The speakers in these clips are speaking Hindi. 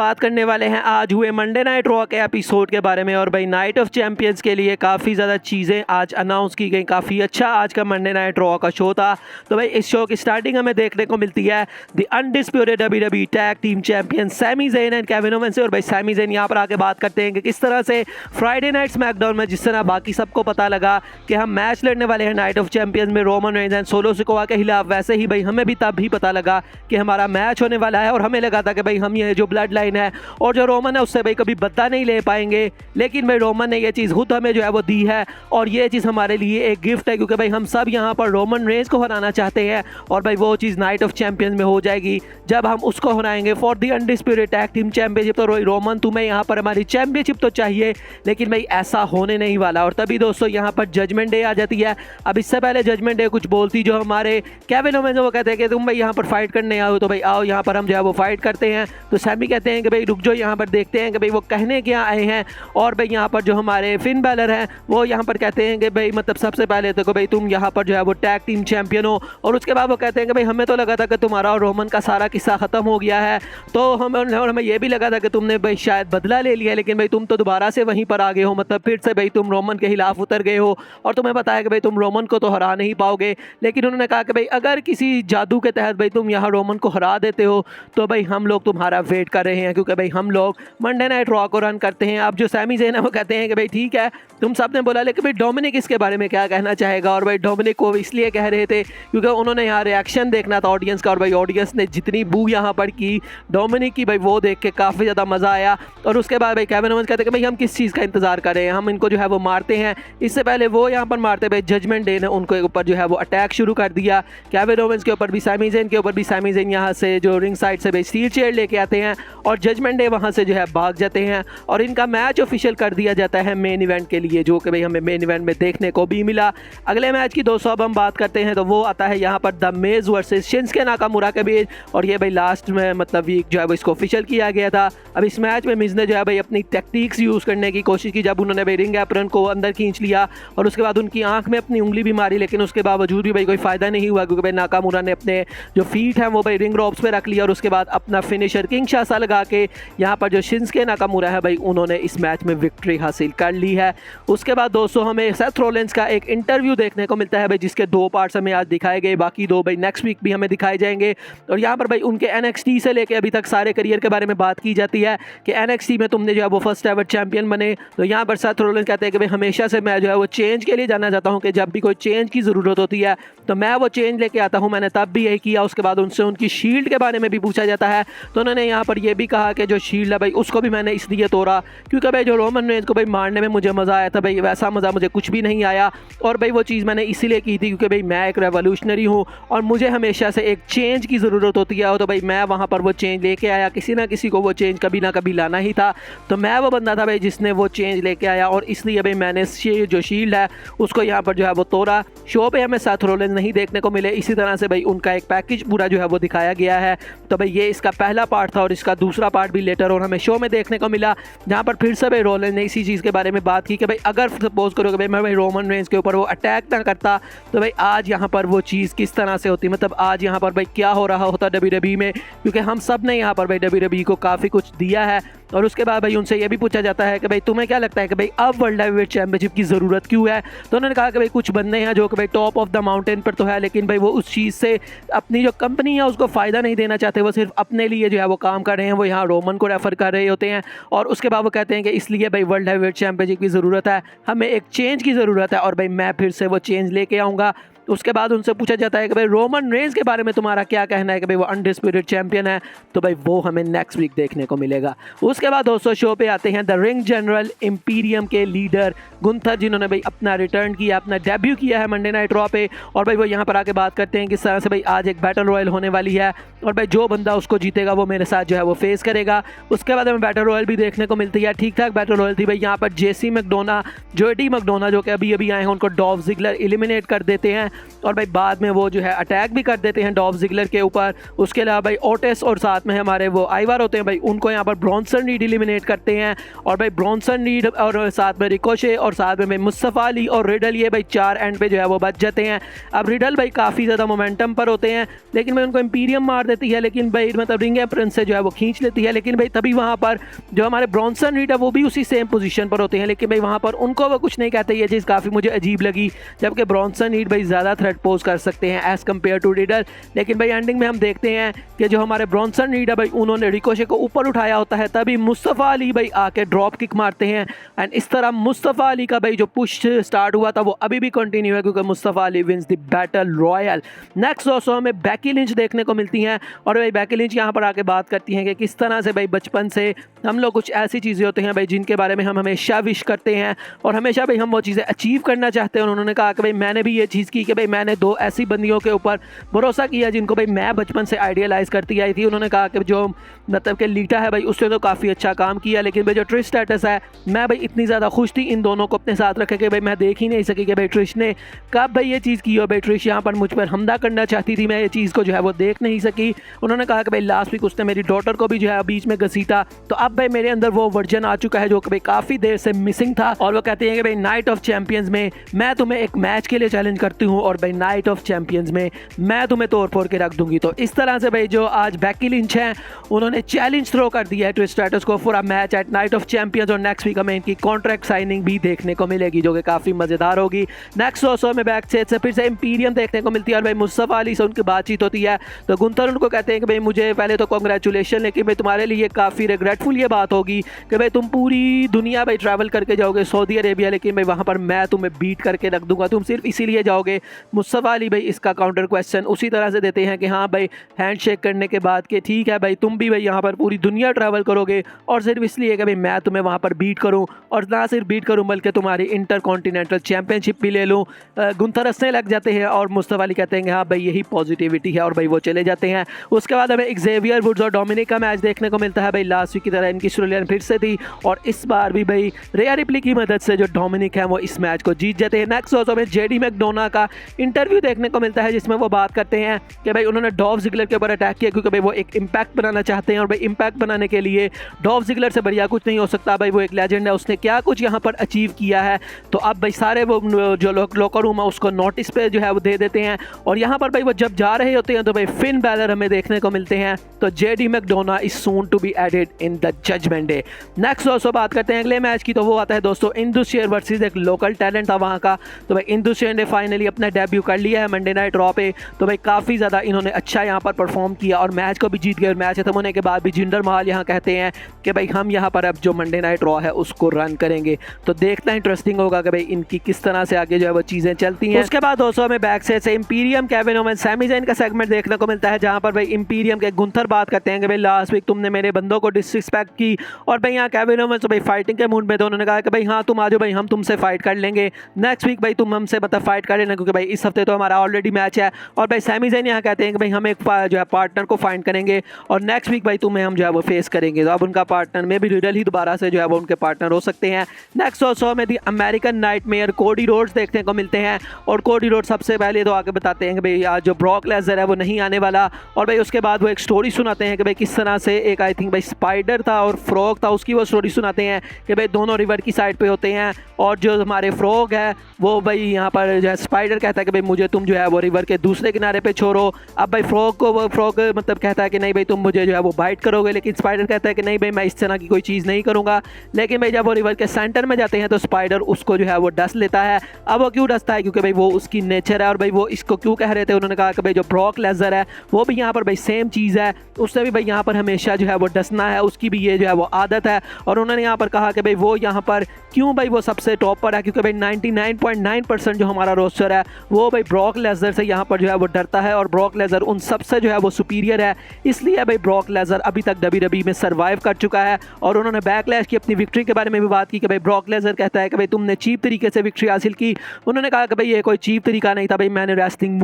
बात करने वाले हैं आज हुए मंडे नाइट रॉ के एपिसोड के बारे में। और भाई नाइट ऑफ चैंपियंस के लिए काफ़ी ज़्यादा चीज़ें आज अनाउंस की गई। काफ़ी अच्छा आज का मंडे नाइट रॉ का शो था। तो भाई इस शो की स्टार्टिंग हमें देखने को मिलती है the undisputed WWE tag team champion Sami Zayn and Kevin Owens से। और भाई सैमी ज़ेन यहाँ पर आके बात करते हैं कि किस तरह से फ्राइडे नाइट स्मैकडाउन में जिस तरह बाकी सबको पता लगा कि हम मैच लड़ने वाले हैं नाइट ऑफ चैंपियंस में Roman Reigns and solo Sikoa के खिलाफ, वैसे ही भाई हमें भी तब भी पता लगा कि हमारा मैच होने वाला है। और हमें लगा था कि भाई हम ये जो ब्लड लाइन है और जो रोमन है उससे भाई कभी बदला नहीं ले पाएंगे, लेकिन भाई रोमन ने ये चीज़ खुद हमें जो है वो दी है और ये चीज़ हमारे लिए एक गिफ्ट है, क्योंकि भाई हम सब यहाँ पर रोमन रेंज को हराना चाहते हैं। और भाई वो चीज़ नाइट ऑफ चैंपियंस में हो जाएगी जब हम उसको हराएंगे for the undisputed tag team championship. तो रोमन तुम्हें यहाँ पर हमारी चैंपियनशिप तो चाहिए, लेकिन भाई ऐसा होने नहीं वाला। और तभी दोस्तों यहाँ पर जजमेंट डे आ जाती है। अब इससे पहले जजमेंट डे कुछ बोलती जो हमारे केविन ओवेंस वो कहते हैं कि तुम भाई यहाँ पर फाइट करने आओ, तो भाई आओ यहाँ पर हम जो है वो फाइट करते हैं। तो सैमी कहते हैं कि भाई रुक जाओ, यहाँ पर देखते हैं कि भाई वो कहने क्या आए हैं। और भाई यहाँ पर जो हमारे फिन बैलर हैं वो यहाँ पर कहते हैं कि भाई मतलब सबसे पहले तो भाई तुम यहाँ पर जो है वो टैग टीम चैंपियन हो। और उसके बाद वो कहते हैं कि भाई हमें तो लगा था कि तुम्हारा और रोमन का सारा किस्सा ख़त्म हो गया है, तो हमें ये भी लगा था कि तुमने भाई शायद बदला ले लिया, लेकिन भाई तुम तो दोबारा से वहीं पर आ गए हो, मतलब फिर से भाई तुम रोमन के खिलाफ उतर गए हो। और तुम्हें पता है कि भाई तुम रोमन को तो हरा नहीं पाओगे, लेकिन उन्होंने कहा कि भाई अगर किसी जादू के तहत भाई तुम यहाँ रोमन को हरा देते हो तो भाई हम लोग तुम्हारा वेट कर रहे हैं, क्योंकि भाई हम लोग मंडे नाइट रॉ को रन करते हैं। अब जो सैमी ज़ेन है वो कहते हैं कि भाई ठीक है तुम सब ने बोला, लेकिन भाई डोमिनिक इसके बारे में क्या कहना चाहेगा। और भाई डोमिनिक को इसलिए कह रहे थे क्योंकि उन्होंने यहाँ रिएक्शन देखना था ऑडियंस का, और भाई ऑडियंस ने जितनी बू यहाँ पर की डोमिनिक की भाई वो देख के काफ़ी ज़्यादा मज़ा आया। और उसके बाद भाई केविन ओवेंस कहते हैं कि भाई हम किस चीज़ का इंतजार कर रहे हैं, हम इनको जो है वो मारते हैं। इससे पहले वो यहाँ पर मारते भाई जजमेंट डे ने उनको ऊपर जो है वो अटैक शुरू कर दिया, केविन ओवेंस के ऊपर भी सैमी ज़ेन के ऊपर भी। सैमी ज़ेन यहाँ से जो रिंग साइड से भाई स्टील चेयर लेके आते हैं और जजमेंट डे वहाँ से जो है भाग जाते हैं और इनका मैच ऑफिशियल कर दिया जाता है मेन इवेंट के लिए, जो कि भाई हमें मेन इवेंट में देखने को भी मिला। अगले मैच की दोस्तों अब हम बात करते हैं तो वो आता है यहाँ पर द मेज वर्सेस शिंसुके नाकामुरा के बीच। और ये भाई लास्ट में मतलब वीक जो है वो इसको ऑफिशियल किया गया था। अब इस मैच में मिज ने जो है भाई अपनी टेक्निक्स यूज़ करने की कोशिश की, जब उन्होंने भाई रिंग एप्रन को अंदर खींच लिया और उसके बाद उनकी आंख में अपनी उंगली भी मारी, लेकिन उसके बावजूद भी भाई कोई फ़ायदा नहीं हुआ, क्योंकि भाई नाकामुरा ने अपने जो फीट हैं वो भाई रिंग रॉप्स पे रख लिया और उसके बाद अपना फिनिशर किंगशासा लगा के यहाँ पर जो शिंसुके नाकामुरा है भाई उन्होंने इस मैच में विक्ट्री हासिल कर ली है। उसके बाद दोस्तों हमें सेथ रोलिंस का एक इंटरव्यू देखने को मिलता है भाई, जिसके 2 पार्ट्स हमें आज दिखाए गए, बाकी 2 भाई नेक्स्ट वीक भी हमें दिखाए जाएंगे। और यहाँ पर भाई उनके NXT से लेके अभी तक सारे करियर के बारे में बात की जाती है कि NXT में तुमने जो है वो फर्स्ट एवर चैंपियन बने। तो यहाँ पर सेथ रोलिंस कहते हैं कि भाई हमेशा से मैं जो है वो चेंज के लिए जाना चाहता हूँ कि जब भी कोई चेंज की ज़रूरत होती है तो मैं वो चेंज लेके आता हूँ, मैंने तब भी यही किया। उसके बाद उनसे उनकी शील्ड के बारे में भी पूछा जाता है, तो उन्होंने यहाँ पर ये भी कहा कि जो शील्ड है भाई उसको भी मैंने इसलिए तोड़ा क्योंकि भाई जो रोमन रेंज को भाई मारने में मुझे मज़ा आया था, भाई वैसा मज़ा मुझे कुछ भी नहीं आया। और भाई वो चीज़ मैंने इसीलिए की थी क्योंकि भाई मैं एक रेवोल्यूशनरी हूँ और मुझे हमेशा से एक चेंज की ज़रूरत होती है। तो भाई मैं वहाँ पर वो चेंज लेके आया, किसी ना किसी को वो चेंज कभी ना कभी लाना ही था, तो मैं वो बंदा था भाई जिसने वो चेंज लेके आया। और इसलिए भाई मैंने जो शील्ड है उसको यहाँ पर जो है वो तोड़ा। शो पे हमें सेथ रोलिंस नहीं देखने को मिले, इसी तरह से भाई उनका एक पैकेज पूरा जो है वो दिखाया गया है। तो भाई ये इसका पहला पार्ट था और इसका दूसरा पार्ट भी लेटर और हमें शो में देखने को मिला, जहाँ पर फिर से भाई रोलिंस ने इसी चीज़ के बारे में बात की कि भाई अगर सपोज करो कि भाई मैं भाई रोमन रेंज के ऊपर वो अटैक ना करता तो भाई आज यहाँ पर वो चीज़ किस तरह से होती, मतलब आज यहाँ पर भाई क्या हो रहा होता WWE में, क्योंकि हम सब ने यहाँ पर भाई WWE को काफ़ी कुछ दिया है। और उसके बाद भाई उनसे ये भी पूछा जाता है कि भाई तुम्हें क्या लगता है कि भाई अब वर्ल्ड हेवीवेट चैंपियनशिप की ज़रूरत क्यों है। तो उन्होंने कहा कि भाई कुछ बंदे हैं जो कि भाई टॉप ऑफ द माउंटेन पर तो है, लेकिन भाई वो उस चीज़ से अपनी जो कंपनी है उसको फ़ायदा नहीं देना चाहते, वो सिर्फ अपने लिए जो है वो काम कर रहे हैं, वो यहाँ रोमन को रेफ़र कर रहे होते हैं। और उसके बाद वो कहते हैं कि इसलिए भाई वर्ल्ड हेवीवेट चैंपियनशिप की ज़रूरत है, हमें एक चेंज की ज़रूरत है और भाई मैं फिर से वो चेंज लेके आऊँगा। उसके बाद उनसे पूछा जाता है कि भाई रोमन रेंज के बारे में तुम्हारा क्या कहना है कि भाई वो अनडिस्प्यूटेड चैंपियन है, तो भाई वो हमें नेक्स्ट वीक देखने को मिलेगा। उसके बाद दोस्तों शो पे आते हैं द रिंग जनरल इंपीरियम के लीडर गुंथर, जिन्होंने भाई अपना रिटर्न किया, अपना डेब्यू किया है मंडे नाइट रॉ पे। और भाई वो यहाँ पर आके बात करते हैं कि इस तरह से भाई आज एक बैटल रॉयल होने वाली है और भाई जो बंदा उसको जीतेगा वो मेरे साथ जो है वो फेस करेगा। उसके बाद हमें बैटल रॉयल भी देखने को मिलती है, ठीक ठाक बैटल रॉयल थी भाई। यहाँ पर जेसी मैकडोना, जोडी मैकडोना जो कि अभी अभी आए हैं, उनको डॉल्फ ज़िगलर एलिमिनेट कर देते हैं। और भाई बाद में वो जो है अटैक भी कर देते हैं डॉल्फ जिगलर के ऊपर। उसके अलावा भाई ओटिस और साथ में हमारे वो आइवर होते हैं भाई, उनको यहाँ पर ब्रॉन्सन रीड एलिमिनेट करते हैं। और भाई ब्रॉन्सन रीड और साथ में रिकोशे और साथ में भाई मुस्तफ़ा अली और रिडल, ये भाई 4 एंड पे जो है वो बच जाते हैं। अब रिडल भाई काफ़ी ज़्यादा मोमेंटम पर होते हैं, लेकिन भाई उनको इंपीरियम मार देती है, लेकिन भाई मतलब रिंग एप्रंस से जो है वो खींच लेती है। लेकिन भाई तभी वहाँ पर जो हमारे ब्रॉन्सन रीड है वो भी उसी सेम पोजीशन पर होते हैं, लेकिन भाई वहाँ पर उनको वो कुछ नहीं कहते। ये चीज़ काफ़ी मुझे अजीब लगी, जबकि ब्रॉन्सन रीड भाई ज़्यादा थ्रेट पोज कर सकते हैं एज़ कम्पेयर टू रिडल। लेकिन भाई एंडिंग में हम देखते हैं कि जो हमारे ब्रॉन्सन रीड है भाई उन्होंने रिकोशे को ऊपर उठाया होता है, तभी मुस्तफ़ा अली भाई आके ड्रॉप किक मारते हैं। एंड इस तरह मुस्तफ़ा अली का भाई जो पुश स्टार्ट हुआ था वो अभी भी कंटिन्यू है, क्योंकि Mustafa Ali wins the battle royal. Next दोस्तों हमें बेकी लिंच देखने को मिलती हैं, और भाई बेकी लिंच यहाँ पर आके बात करती हैं कि किस तरह से भाई बचपन से हम लोग कुछ ऐसी चीज़ें होती हैं भाई जिनके बारे में हम हमेशा विश करते हैं और हमेशा भाई हम वो चीज़ें अचीव करना चाहते हैं। और उन्होंने कहा कि भाई मैंने भी ये चीज़ की कि भाई मैंने 2 ऐसी बंदियों के ऊपर भरोसा किया जिनको भाई मैं बचपन से आइडियलाइज़ करती आई थी। उन्होंने कहा कि जो मतलब कि लीटा है भाई उसने तो काफ़ी अच्छा काम किया, लेकिन भाई जो ट्रिश स्टेटस है मैं भाई इतनी ज़्यादा खुश थी इन दोनों को अपने साथ रखे कि भाई मैं देख ही नहीं सकी कि भाई ट्रिश ने कब भाई ये चीज़ की हो। भाई ट्रिश यहाँ पर मुझ पर हमला करना चाहती थी, मैं ये चीज़ को जो है वो देख नहीं सकी। उन्होंने कहा कि भाई लास्ट वीक उसने मेरी डॉटर को भी जो है बीच में घसीटा, तो अब भाई मेरे अंदर वो वर्जन आ चुका है जो कि भाई काफ़ी देर से मिसिंग था। और वो कहते हैं कि भाई नाइट ऑफ चैंपियंस में मैं तुम्हें एक मैच के लिए चैलेंज करती हूँ और भाई नाइट ऑफ चैंपियंस में मैं तुम्हें तोड़ फोड़ के रख दूंगी। तो इस तरह से भाई जो आज बेकी लिंच हैं उन्होंने चैलेंज थ्रो कर दिया है ट्रिश स्ट्रैटस को for a match at night of champions. और नेक्स्ट वीक हमें इनकी कॉन्ट्रैक्ट साइनिंग भी देखने को मिलेगी जो कि काफ़ी मज़ेदार होगी। नेक्स्ट दोस्तों में बैक से फिर से इंपीरियम देखने को मिलती है और भाई मुस्तफ़ा अली से उनकी बातचीत होती है। तो गुंतर उनको कहते हैं कि भाई मुझे पहले तो कॉन्ग्रेचुलेशन, लेकिन भाई तुम्हारे लिए काफ़ी रिग्रेटफुल ये बात होगी कि भाई तुम पूरी दुनिया भाई ट्रैवल करके जाओगे सऊदी अरेबिया, लेकिन भाई वहाँ पर मैं तुम्हें बीट करके रख दूंगा, तुम सिर्फ इसीलिए जाओगे। मुस्तफ़ा अली भाई इसका काउंटर क्वेश्चन उसी तरह से देते हैं कि हाँ भाई हैंड शेक करने के बाद कि ठीक है भाई तुम भी भाई यहाँ पर पूरी दुनिया ट्रैवल करोगे और सिर्फ इसलिए कि भाई मैं तुम्हें वहाँ पर बीट करूँ, और ना सिर्फ बीट करूँ बल्कि तुम्हारी इंटर कॉन्टिनेंटल चैंपियनशिप भी ले लूँ। गुंतर हंसने लग जाते हैं और मुस्तफ़ा अली कहते हैं कि हाँ भाई यही पॉजिटिविटी है, और भाई वो चले जाते हैं। उसके बाद हमें एक्जेवियर वुड्स और डोमिनिक का मैच देखने को मिलता है। भाई लास्ट वीक की तरह इनकी स्टोरीलाइन फिर से थी और इस बार भी भाई रेया रिप्ली की मदद से जो डोमिनिक है वो इस मैच को जीत जाते हैं। नेक्स्ट दोस्तों में जेडी मैकडोना का इंटरव्यू देखने को मिलता है जिसमें वो बात करते हैं कि भाई उन्होंने डॉल्फ जिगलर के ऊपर अटैक किया क्योंकि भाई वो एक इम्पैक्ट बनाना चाहते हैं, और भाई इम्पैक्ट बनाने के लिए डॉल्फ जिगलर से बढ़िया कुछ नहीं हो सकता। भाई वो एक लेजेंड है, उसने क्या कुछ यहाँ पर अचीव किया है। तो अब भाई सारे वो जो लॉकर रूम है उसको नोटिस पे जो है वो दे देते हैं, और यहाँ पर भाई वो जब जा रहे होते हैं तो भाई फिन बैलर हमें देखने को मिलते हैं। तो JD McDonagh is soon to be added in the Judgment Day. Next दोस्तों बात करते हैं अगले मैच की, तो वो आता है दोस्तों इंदु शेर वर्सेस एक लोकल टैलेंट था वहाँ का। तो भाई इंदु शेर ने फाइनली अपना डेब्यू कर लिया है मंडे नाइट रॉ पे। तो भाई काफ़ी ज़्यादा इन्होंने अच्छा यहाँ पर परफॉर्म किया और मैच को भी जीत गए, और मैच खत्म होने के बाद भी जिंदर महल यहाँ कहते हैं कि भाई हम यहाँ पर अब जो मंडे नाइट रॉ है उसको रन करेंगे। तो देखना इंटरेस्टिंग होगा कि भाई इनकी किस तरह से आगे जो है वो चीज़ें चलती हैं। उसके बाद दोस्तों हमें बैक से Imperium Kevin Owens Sami Zayn का सेगमेंट देखने को मिलता है, जहाँ पर भाई इंपीरियम के गुंथर बात करते हैं कि भाई लास्ट वीक तुमने मेरे बंदों को डिसरिस्पेक्ट की, और भाई यहाँ केविन ओवेंस तो भाई फाइटिंग के मूड में थे। उन्होंने कहा कि भाई हाँ तुम आ जाओ भाई हम तुमसे फाइट कर लेंगे नेक्स्ट वीक, भाई तुम हमसे मतलब फाइट कर लेना क्योंकि भाई इस हफ्ते तो हमारा ऑलरेडी मैच है। और भाई सैमी ज़ाइन यहाँ कहते हैं कि भाई हम एक जो है पार्टनर को फाइंड करेंगे और नेक्स्ट वीक भाई तुम्हें हम जो है वो फेस करेंगे। तो अब उनका पार्टनर में भी रिडल ही दोबारा से जो है वो उनके पार्टनर हो सकते हैं। नेक्स्ट ऑल्सो में दी अमेरिकन नाइटमेयर कोडी रोड्स देखने को मिलते हैं, और कोडी रोड्स सबसे पहले तो आके बताते हैं कि भाई आज जो ब्रॉक लेसनर है वो नहीं आने वाला, और भाई उसके बाद वो एक स्टोरी सुनाते हैं कि भाई किस तरह से एक आई थिंक भाई स्पाइडर था और फ्रॉग था, उसकी वो स्टोरी सुनाते हैं कि भाई दोनों रिवर की साइड पे होते हैं, और जो हमारे फ्रॉग है वो भाई यहाँ पर जो है स्पाइडर कहता है कि भाई मुझे तुम जो है वो रिवर के दूसरे किनारे पे छोड़ो। अब भाई फ्रॉग को वो फ्रॉग मतलब कहता है कि नहीं भाई तुम मुझे जो है वो बाइट करोगे, लेकिन स्पाइडर कहता है कि नहीं भाई मैं इस तरह की कोई चीज़ नहीं करूँगा। लेकिन भाई जब वो रिवर के सेंटर में जाते हैं तो स्पाइडर उसको जो है वो डस लेता है। अब वो क्यों डसता है, क्योंकि भाई वो उसकी नेचर है, और भाई वो इसको क्यों कह रहे थे, उन्होंने कहा कि भाई जो ब्रॉक लेसनर है वो भी यहाँ पर भाई सेम चीज़ है, उससे भी भाई यहाँ पर हमेशा जो है वो डसना है, उसकी भी ये जो है वो आदत है। और उन्होंने यहाँ पर कहा कि भाई वो यहाँ पर क्यों भाई वो सबसे टॉप पर है, क्योंकि भाई 99.9% जो हमारा रोस्टर है वो भाई ब्रॉक लेसनर से यहाँ पर जो है वो डरता है, और ब्रॉक लेसनर उन सबसे जो है वो सुपीरियर है, इसलिए भाई ब्रॉक लेसनर अभी तक WWE में सर्वाइव कर चुका है। और उन्होंने बैकलैश की अपनी विक्ट्री के बारे में भी बात की कि भाई ब्रॉक लेसनर कहता है कि भाई तुमने चीप तरीके से विक्ट्री हासिल की। उन्होंने कहा कि भाई ये कोई चीप तरीका नहीं था, भाई मैंने रेसलिंग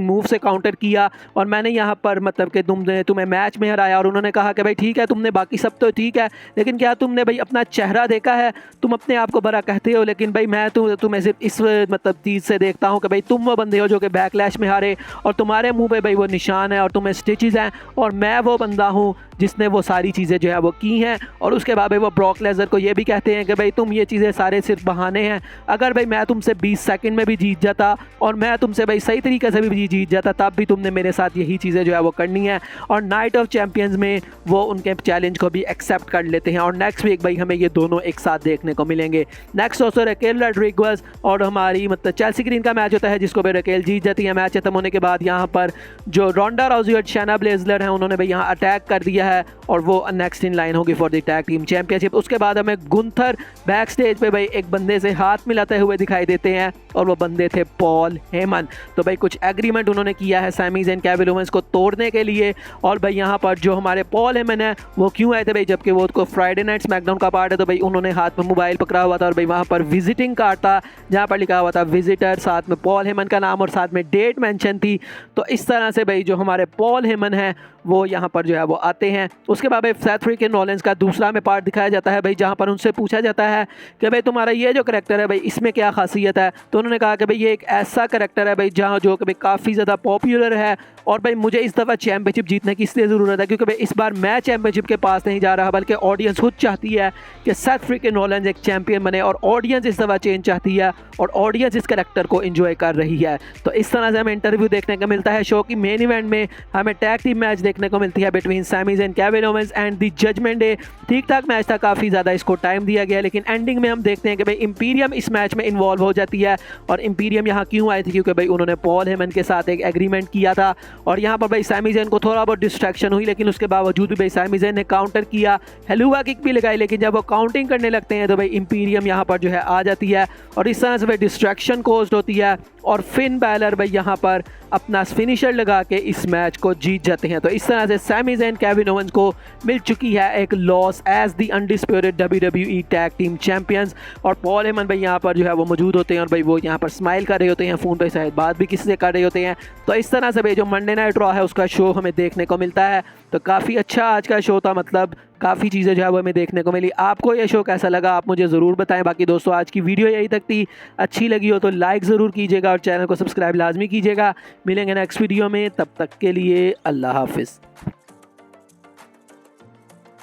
मूव से काउंटर किया, और मैंने यहाँ पर मतलब कि तुम्हें मैच में हराया। और उन्होंने कहा कि भाई ठीक है तुमने बाकी सब तो ठीक है, लेकिन क्या तुमने भाई अपना चेहरा देखा है, तुम अपने आप को बड़ा कहते हो, लेकिन भाई मैं तुम्हें सिर्फ इस मतलब चीज़ से देखता हूँ कि भाई तुम वो बंदे हो जो कि बैकलैश में हारे और तुम्हारे मुंह पे भाई वो निशान है और तुम्हें स्टिचेस हैं, और मैं वो बंदा हूँ जिसने वो सारी चीज़ें जो है वो की हैं। और उसके बाद भाई वो ब्रॉक लेसनर को ये भी कहते हैं कि भाई तुम ये चीज़ें सारे सिर्फ बहाने हैं, अगर भाई मैं तुमसे 20 सेकंड में भी जीत जाता और मैं तुमसे भाई सही तरीके से भी जीत जाता तब भी तुमने मेरे साथ यही चीज़ें जो है वो करनी है। और नाइट ऑफ चैंपियंस में वो उनके चैलेंज को भी एक्सेप्ट कर लेते हैं और नेक्स्ट वीक भाई हमें ये दोनों एक साथ देखने को मिलेंगे। नेक्स्ट दोस्तों रकेल रोड्रिगेज और हमारी मतलब चेल्सी ग्रीन का मैच होता है जिसको भाई रकेल जीत जाती है। मैच खत्म होने के बाद यहाँ पर जो रोंडा राउजी और शैना ब्लेजलर हैं उन्होंने भाई यहाँ अटैक कर दिया है और वो नेक्स्ट इन लाइन होगी for the tag team championship. उसके बाद हमें गुंथर बैक स्टेज पे भाई एक बंदे से हाथ मिलाते हुए दिखाई देते हैं और वो बंदे थे पॉल हेमन। तो भाई कुछ एग्रीमेंट उन्होंने किया है सैमी ज़ेन केविन ओवेंस को तोड़ने के लिए। और भाई यहाँ पर जो हमारे पॉल हेमन है वो क्यों आए थे भाई, जबकि वो उसको फ्राइडे नाइट स्मैकडाउन का पार्ट है तो भाई उन्होंने हाथ में मोबाइल पकड़ा हुआ था और भाई वहाँ पर विजिटिंग कार्ड था जहाँ पर लिखा हुआ था विजिटर, साथ में पॉल हेमन का नाम और साथ में डेट मेंशन थी। तो इस तरह से भाई जो हमारे पॉल हेमन है वो यहाँ पर जो है वो आते हैं। उसके बाद भाई सेथ फ्रीकिन रॉलिंस का दूसरा में पार्ट दिखाया जाता है भाई जहाँ पर उनसे पूछा जाता है कि भाई तुम्हारा ये जो करैक्टर है भाई इसमें क्या खासियत है। तो उन्होंने कहा कि भाई ये एक ऐसा करैक्टर है भाई जहाँ जो कि भाई काफ़ी ज़्यादा पॉपुलर है और भाई मुझे इस दफ़ा चैंपियनशिप जीतने की इसलिए ज़रूरत है क्योंकि भाई इस बार मैं चैंपियनशिप के पास नहीं जा रहा बल्कि ऑडियंस खुद चाहती है कि सेथ फ्रीकिन रॉलिंस एक चैंपियन बने और ऑडियंस इस दफ़ा चेंज चाहती है और ऑडियंस इस करैक्टर को एंजॉय कर रही है। तो इस तरह से हमें इंटरव्यू देखने को मिलता है। शो की मेन इवेंट में हमें टैग टीम मैच देखने को मिलती है between Sami Zayn Kevin Owens and the Judgment Day. ठीक ठाक मैच था, काफ़ी ज़्यादा इसको टाइम दिया गया, लेकिन एंडिंग में हम देखते हैं कि भाई इंपीरियम इस मैच में इन्वॉल्व हो जाती है। और इंपीरियम यहाँ क्यों आई थी, क्योंकि भाई उन्होंने पॉल हेमन के साथ एक एग्रीमेंट किया था और यहाँ पर भाई सैमी ज़ेन को थोड़ा बहुत डिस्ट्रैक्शन हुई, लेकिन उसके बावजूद भी भाई सैमी ज़ेन ने काउंटर किया, हेलुआ किक भी लगाई, लेकिन जब वो काउंटिंग करने लगते हैं तो भाई इंपीरियम यहाँ पर जो है आ जाती है और इस तरह से भाई डिस्ट्रैक्शन कॉज्ड होती है और फिन बैलर भाई यहाँ पर अपना फिनिशर लगा के इस मैच को जीत जाते हैं। तो इस तरह से सैमी ज़ेन केविन ओवेंस को मिल चुकी है एक loss as the undisputed WWE tag team champions. और पॉल हेमन भाई यहाँ पर जो है वो मौजूद होते हैं और भाई वो यहाँ पर स्माइल कर रहे होते हैं, फ़ोन पे शायद बात भी किसी से कर रहे होते हैं। तो इस तरह से भाई जो मंडे नाइट रॉ है उसका शो हमें देखने को मिलता है। तो काफ़ी अच्छा आज का शो था, मतलब काफ़ी चीज़ें जो है वो हमें देखने को मिली। आपको ये शो कैसा लगा आप मुझे ज़रूर बताएं। बाकी दोस्तों आज की वीडियो यही तक थी, अच्छी लगी हो तो लाइक ज़रूर कीजिएगा और चैनल को सब्सक्राइब लाजमी कीजिएगा। मिलेंगे नेक्स्ट वीडियो में, तब तक के लिए अल्लाह हाफिज़।